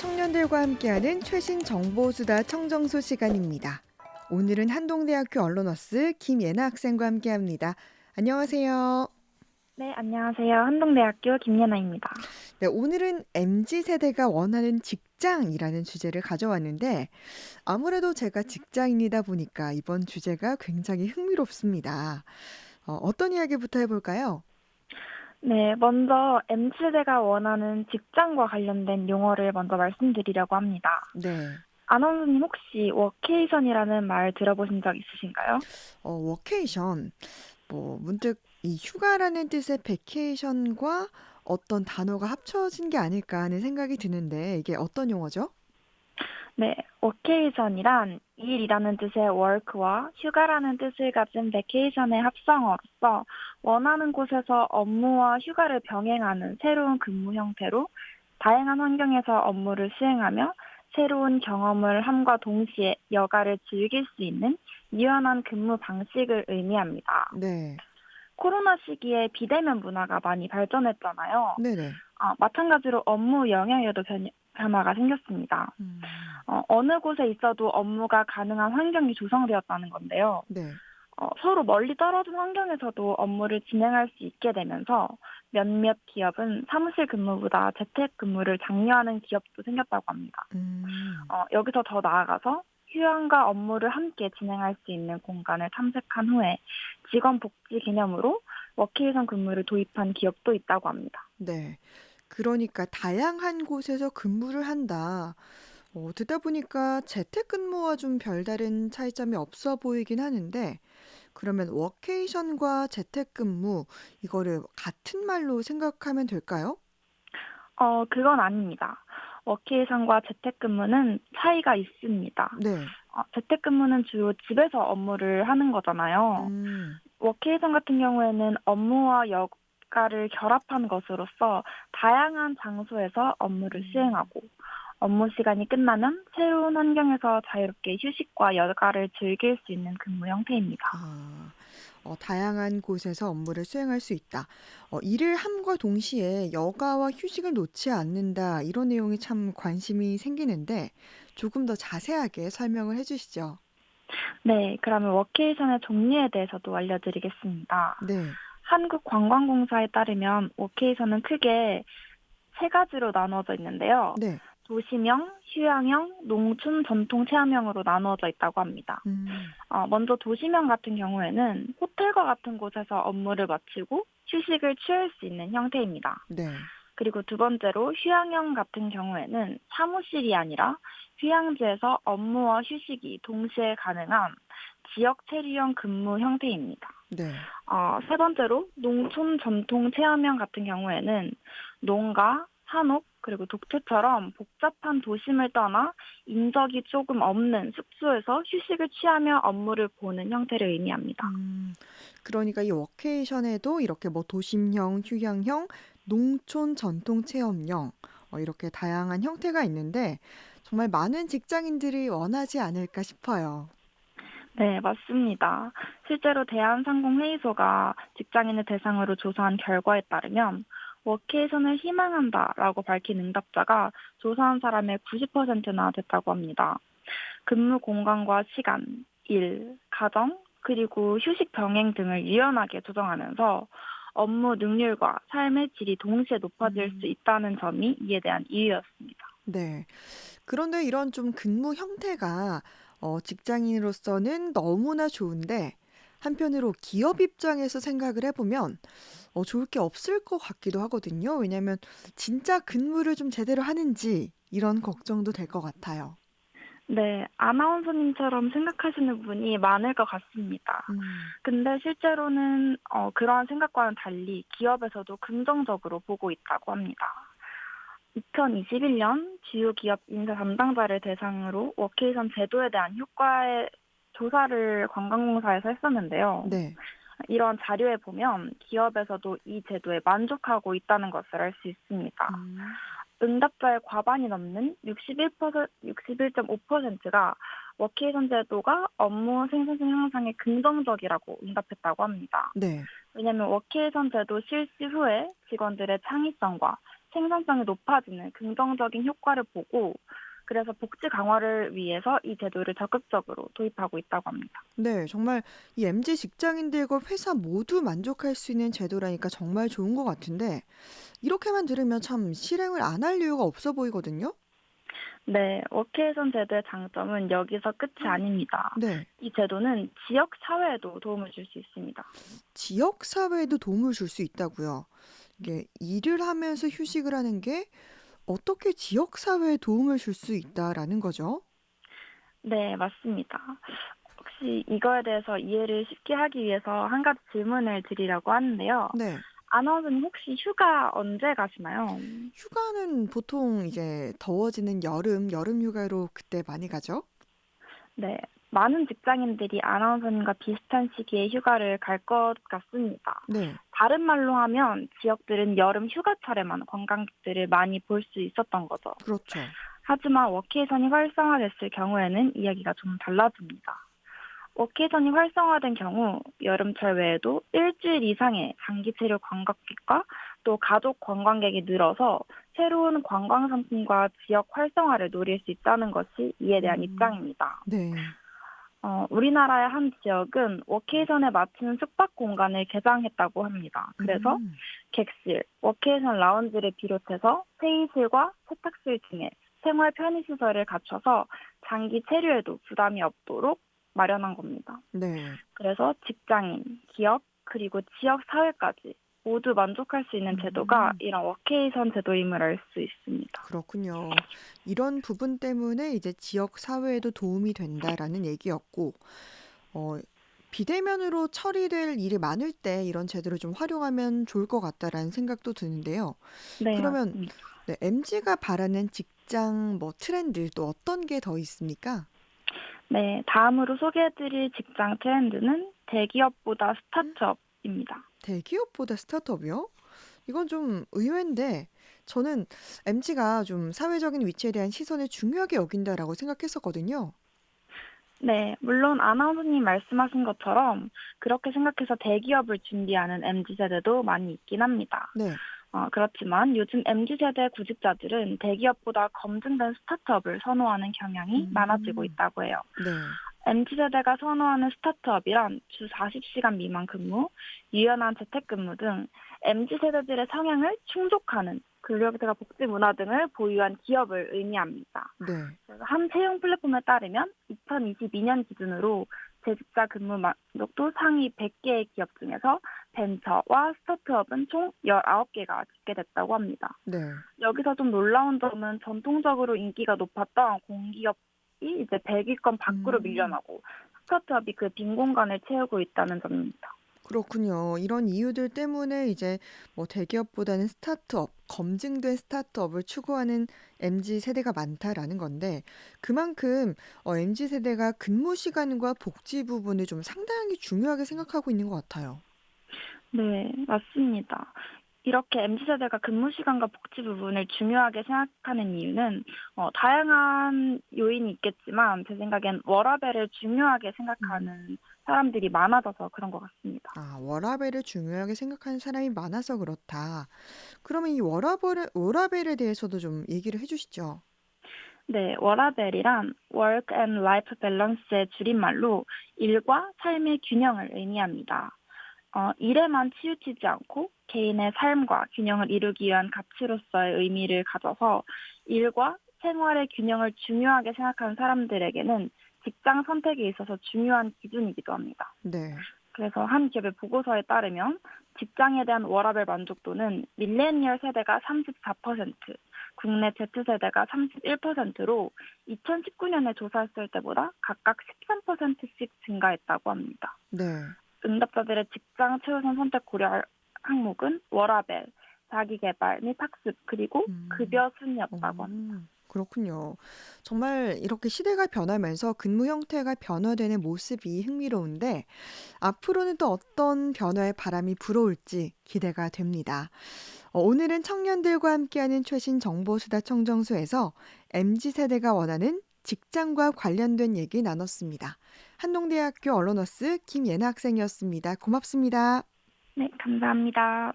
청년들과 함께하는 최신 정보수다 청정소 시간입니다. 오늘은 한동대학교 언론어스 김예나 학생과 함께합니다. 안녕하세요. 네, 안녕하세요. 한동대학교 김예나입니다. 네, 오늘은 MZ세대가 원하는 직장이라는 주제를 가져왔는데 아무래도 제가 직장인이다 보니까 이번 주제가 굉장히 흥미롭습니다. 어떤 이야기부터 해볼까요? 네, 먼저 MZ세대가 원하는 직장과 관련된 용어를 먼저 말씀드리려고 합니다. 네. 아나운서님 혹시 워케이션이라는 말 들어보신 적 있으신가요? 워케이션. 문득 이 휴가라는 뜻의 베케이션과 어떤 단어가 합쳐진 게 아닐까 하는 생각이 드는데 이게 어떤 용어죠? 네, 워케이션이란 일이라는 뜻의 work와 휴가라는 뜻을 가진 베케이션의 합성어로서 원하는 곳에서 업무와 휴가를 병행하는 새로운 근무 형태로 다양한 환경에서 업무를 수행하며 새로운 경험을 함과 동시에 여가를 즐길 수 있는 유연한 근무 방식을 의미합니다. 네. 코로나 시기에 비대면 문화가 많이 발전했잖아요. 네네. 마찬가지로 업무 영향에도 변화가 생겼습니다. 음. 어느 곳에 있어도 업무가 가능한 환경이 조성되었다는 건데요. 네. 서로 멀리 떨어진 환경에서도 업무를 진행할 수 있게 되면서 몇몇 기업은 사무실 근무보다 재택 근무를 장려하는 기업도 생겼다고 합니다. 음. 여기서 더 나아가서 휴양과 업무를 함께 진행할 수 있는 공간을 탐색한 후에 직원 복지 개념으로 워케이션 근무를 도입한 기업도 있다고 합니다. 네. 그러니까 다양한 곳에서 근무를 한다. 듣다 보니까 재택근무와 좀 별다른 차이점이 없어 보이긴 하는데 그러면 워케이션과 재택근무 이거를 같은 말로 생각하면 될까요? 그건 아닙니다. 워케이션과 재택근무는 차이가 있습니다. 네. 재택근무는 주로 집에서 업무를 하는 거잖아요. 음. 워케이션 같은 경우에는 업무와 여가를 결합한 것으로서 다양한 장소에서 업무를 음. 수행하고 업무 시간이 끝나면 새로운 환경에서 자유롭게 휴식과 여가를 즐길 수 있는 근무 형태입니다. 아. 다양한 곳에서 업무를 수행할 수 있다. 일을 함과 동시에 여가와 휴식을 놓지 않는다. 이런 내용이 참 관심이 생기는데 조금 더 자세하게 설명을 해 주시죠. 네, 그러면 워케이션의 종류에 대해서도 알려드리겠습니다. 네. 한국관광공사에 따르면 워케이션은 크게 세 가지로 나누어져 있는데요. 네. 도시명, 휴양형, 농촌 전통 체험형으로 나누어져 있다고 합니다. 음. 먼저 도시명 같은 경우에는 호텔과 같은 곳에서 업무를 마치고 휴식을 취할 수 있는 형태입니다. 네. 그리고 두 번째로 휴양형 같은 경우에는 사무실이 아니라 휴양지에서 업무와 휴식이 동시에 가능한 지역 체류형 근무 형태입니다. 네. 세 번째로 농촌 전통 체험형 같은 경우에는 농가, 한옥, 그리고 독채처럼 복잡한 도심을 떠나 인적이 조금 없는 숙소에서 휴식을 취하며 업무를 보는 형태를 의미합니다. 음. 그러니까 이 워케이션에도 이렇게 도심형, 휴양형, 농촌 전통 체험형 이렇게 다양한 형태가 있는데 정말 많은 직장인들이 원하지 않을까 싶어요. 네, 맞습니다. 실제로 대한상공회의소가 직장인을 대상으로 조사한 결과에 따르면 워케이션을 희망한다라고 밝힌 응답자가 조사한 사람의 90%나 됐다고 합니다. 근무 공간과 시간, 일, 가정, 그리고 휴식 병행 등을 유연하게 조정하면서 업무 능률과 삶의 질이 동시에 높아질 수 음. 있다는 점이 이에 대한 이유였습니다. 네. 그런데 이런 좀 근무 형태가 직장인으로서는 너무나 좋은데 한편으로 기업 입장에서 생각을 해 보면 좋을 게 없을 것 같기도 하거든요. 왜냐하면 진짜 근무를 좀 제대로 하는지 이런 걱정도 될 것 같아요. 네, 아나운서님처럼 생각하시는 분이 많을 것 같습니다. 음. 근데 실제로는 그러한 생각과는 달리 기업에서도 긍정적으로 보고 있다고 합니다. 2021년 주요 기업 인사 담당자를 대상으로 워케이션 제도에 대한 효과의 조사를 관광공사에서 했었는데요. 네. 이런 자료에 보면 기업에서도 이 제도에 만족하고 있다는 것을 알 수 있습니다. 음. 응답자의 과반이 넘는 61.5%가 워케이션 제도가 업무 생산성 향상에 긍정적이라고 응답했다고 합니다. 네. 왜냐하면 워케이션 제도 실시 후에 직원들의 창의성과 생산성이 높아지는 긍정적인 효과를 보고 그래서 복지 강화를 위해서 이 제도를 적극적으로 도입하고 있다고 합니다. 네, 정말 이 MZ 직장인들과 회사 모두 만족할 수 있는 제도라니까 정말 좋은 것 같은데 이렇게만 들으면 참 실행을 안 할 이유가 없어 보이거든요. 네, 워케이션 제도의 장점은 여기서 끝이 아닙니다. 네, 이 제도는 지역 사회에도 도움을 줄 수 있습니다. 지역 사회에도 도움을 줄 수 있다고요. 이게 일을 하면서 휴식을 하는 게 어떻게 지역 사회에 도움을 줄 수 있다라는 거죠? 네, 맞습니다. 혹시 이거에 대해서 이해를 쉽게 하기 위해서 한 가지 질문을 드리려고 하는데요. 네. 아나운서님 혹시 휴가 언제 가시나요? 휴가는 보통 이제 더워지는 여름 휴가로 그때 많이 가죠? 네, 많은 직장인들이 아나운서님과 비슷한 시기에 휴가를 갈 것 같습니다. 네. 다른 말로 하면 지역들은 여름 휴가철에만 관광객들을 많이 볼 수 있었던 거죠. 그렇죠. 하지만 워케이션이 활성화됐을 경우에는 이야기가 좀 달라집니다. 워케이션이 활성화된 경우 여름철 외에도 일주일 이상의 장기 체류 관광객과 또 가족 관광객이 늘어서 새로운 관광 상품과 지역 활성화를 노릴 수 있다는 것이 이에 대한 음. 입장입니다. 네. 우리나라의 한 지역은 워케이션에 맞춘 숙박 공간을 개장했다고 합니다. 그래서 음. 객실, 워케이션 라운지를 비롯해서 회의실과 세탁실 등의 생활 편의시설을 갖춰서 장기 체류에도 부담이 없도록 마련한 겁니다. 네. 그래서 직장인, 기업, 그리고 지역 사회까지 모두 만족할 수 있는 제도가 음. 이런 워케이션 제도임을 알 수 있습니다. 그렇군요. 이런 부분 때문에 이제 지역 사회에도 도움이 된다라는 얘기였고, 어, 비대면으로 처리될 일이 많을 때 이런 제도를 좀 활용하면 좋을 것 같다라는 생각도 드는데요. 네, 그러면 맞습니다. 네, MG가 바라는 직장 뭐 트렌드 또 어떤 게 더 있습니까? 네, 다음으로 소개해드릴 직장 트렌드는 대기업보다 스타트업입니다. 대기업보다 스타트업이요? 이건 좀 의외인데 저는 MG가 좀 사회적인 위치에 대한 시선을 중요하게 여긴다라고 생각했었거든요. 네, 물론 아나운서님 말씀하신 것처럼 그렇게 생각해서 대기업을 준비하는 MZ세대도 많이 있긴 합니다. 네. 그렇지만 요즘 MZ세대 구직자들은 대기업보다 검증된 스타트업을 선호하는 경향이 많아지고 음. 있다고 해요. 네. MZ세대가 선호하는 스타트업이란 주 40시간 미만 근무, 유연한 재택근무 등 MZ세대들의 성향을 충족하는 근로기회가 복지 문화 등을 보유한 기업을 의미합니다. 네. 그래서 한 채용 플랫폼에 따르면 2022년 기준으로 재직자 근무 만족도 상위 100개의 기업 중에서 벤처와 스타트업은 총 19개가 집계됐다고 합니다. 네. 여기서 좀 놀라운 점은 전통적으로 인기가 높았던 공기업이 이제 100위권 밖으로 음. 밀려나고 스타트업이 그 빈 공간을 채우고 있다는 점입니다. 그렇군요. 이런 이유들 때문에 이제 뭐 대기업보다는 스타트업, 검증된 스타트업을 추구하는 MZ 세대가 많다라는 건데 그만큼 MZ 세대가 근무 시간과 복지 부분을 좀 상당히 중요하게 생각하고 있는 것 같아요. 네, 맞습니다. 이렇게 MZ세대가 근무 시간과 복지 부분을 중요하게 생각하는 이유는 다양한 요인이 있겠지만 제 생각엔 워라밸을 중요하게 음. 생각하는 사람들이 많아져서 그런 것 같습니다. 아, 워라밸을 중요하게 생각하는 사람이 많아서 그렇다. 그러면 이 워라밸에 대해서도 좀 얘기를 해주시죠. 네, 워라밸이란 Work and Life Balance의 줄임말로 일과 삶의 균형을 의미합니다. 일에만 치우치지 않고 개인의 삶과 균형을 이루기 위한 가치로서의 의미를 가져서 일과 생활의 균형을 중요하게 생각하는 사람들에게는 직장 선택에 있어서 중요한 기준이기도 합니다. 네. 그래서 한 기업의 보고서에 따르면 직장에 대한 워라밸 만족도는 밀레니얼 세대가 34%, 국내 Z세대가 31%로 2019년에 조사했을 때보다 각각 13%씩 증가했다고 합니다. 네. 응답자들의 직장 최우선 선택 고려 항목은 워라밸, 자기개발 및 학습, 그리고 음. 급여 순이었다고 합니다. 그렇군요. 정말 이렇게 시대가 변하면서 근무 형태가 변화되는 모습이 흥미로운데 앞으로는 또 어떤 변화의 바람이 불어올지 기대가 됩니다. 오늘은 청년들과 함께하는 최신 정보수다 청정수에서 MZ 세대가 원하는 직장과 관련된 얘기 나눴습니다. 한동대학교 언론어스 김예나 학생이었습니다. 고맙습니다. 네, 감사합니다.